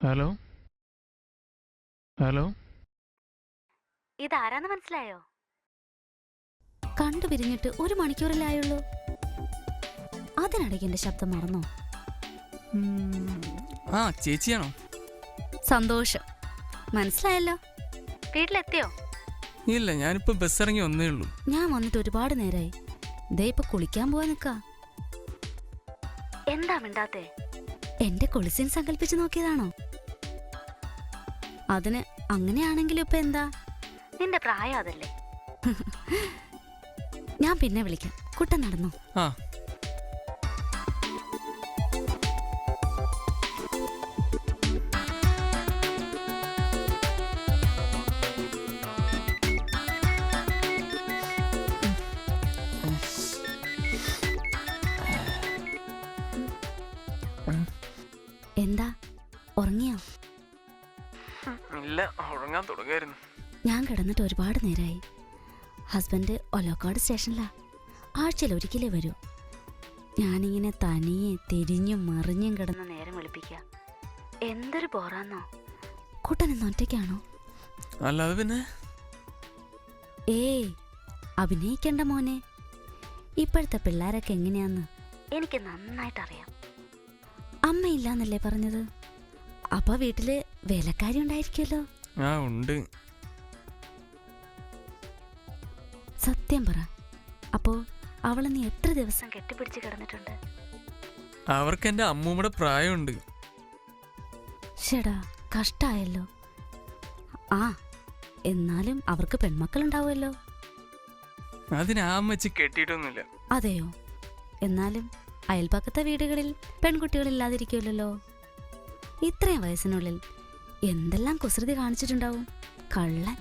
Hello hello ഇതാരാന്ന് മനസ്സിലായോ? കണ്ടു പിരിഞ്ഞിട്ട് 1 മണിക്കൂറല്ലേ ആയുള്ളൂ. അതിനിടയ്ക്ക് എന്റെ ശബ്ദം മറന്നോ? ആ ചേച്ചിയാണോ? സന്തോഷം, മനസ്സിലായല്ലോ. വീട്ടിലെത്തിയോ? ഇല്ല, ഞാനിപ്പോ ബസ് ഇറങ്ങി വന്നേ ഉള്ളൂ. ഞാൻ വന്നിട്ട് ഒരുപാട് നേരമായി. ദേ ഇപ്പൊ കുളിക്കാൻ പോവാൻ നിക്കാ. എന്താ മിണ്ടാത്തെ? എന്റെ കൊളിസിൻ സങ്കല്പിച്ച് നോക്കിയതാണോ? അതിന് അങ്ങനെയാണെങ്കിലും ഇപ്പൊ എന്താ, നിന്റെ പ്രായം അതല്ലേ. ഞാൻ പിന്നെ വിളിക്കാം. കുട്ടൻ നടന്നു. ആ എന്താ, ഉറങ്ങിയോ? ഇല്ല, ഉറങ്ങാൻ തുടങ്ങായിരുന്നു. ഞാൻ കിടന്നിട്ട് ഒരുപാട് നേരമായി. ഹസ്ബൻഡ് ഒലോക്കാട് സ്റ്റേഷനിലാ. ആഴ്ചയിൽ ഒരിക്കലേ വരൂ. ഞാനിങ്ങനെ തനിയെ തിരിഞ്ഞും മറിഞ്ഞും കിടന്ന് നേരം വെളുപ്പിക്കുക. എന്തൊരു ബോറാന്നോ. കൂട്ടൻ ഇന്ന് ഒറ്റയ്ക്കാണോ? അല്ലാതെ പിന്നെ ഏയ്, അഭിനയിക്കണ്ട മോനെ. ഇപ്പോഴത്തെ പിള്ളേരൊക്കെ എങ്ങനെയാന്ന് എനിക്ക് നന്നായിട്ടറിയാം. അമ്മയില്ലാന്നല്ലേ പറഞ്ഞത്? അപ്പൊ വീട്ടില് വേലക്കാരി ഉണ്ടായിരിക്കുമല്ലോ. ആ ഉണ്ട്. സത്യം പറ, അപ്പോ അവളെ നീ എത്ര ദിവസം കെട്ടിപ്പിടിച്ച് കിടന്നിട്ടുണ്ട്? അവർക്ക് എന്റെ അമ്മൂമ്മയുടെ പ്രായമുണ്ട്. ഷെടാ, കഷ്ടായല്ലോ. ആ, എന്നാലും അവർക്ക് പെൺമക്കളുണ്ടാവുമല്ലോ. അതിന് ആ അമ്മച്ചി കെട്ടിയിട്ടൊന്നുമില്ല. അതെയോ? എന്നാലും അയൽപക്കത്തെ വീടുകളിൽ പെൺകുട്ടികളില്ലാതിരിക്കുമല്ലോ. ഇത്രയും വയസ്സിനുള്ളിൽ എന്തെല്ലാം കുസൃതി കാണിച്ചിട്ടുണ്ടാവും കള്ളൻ.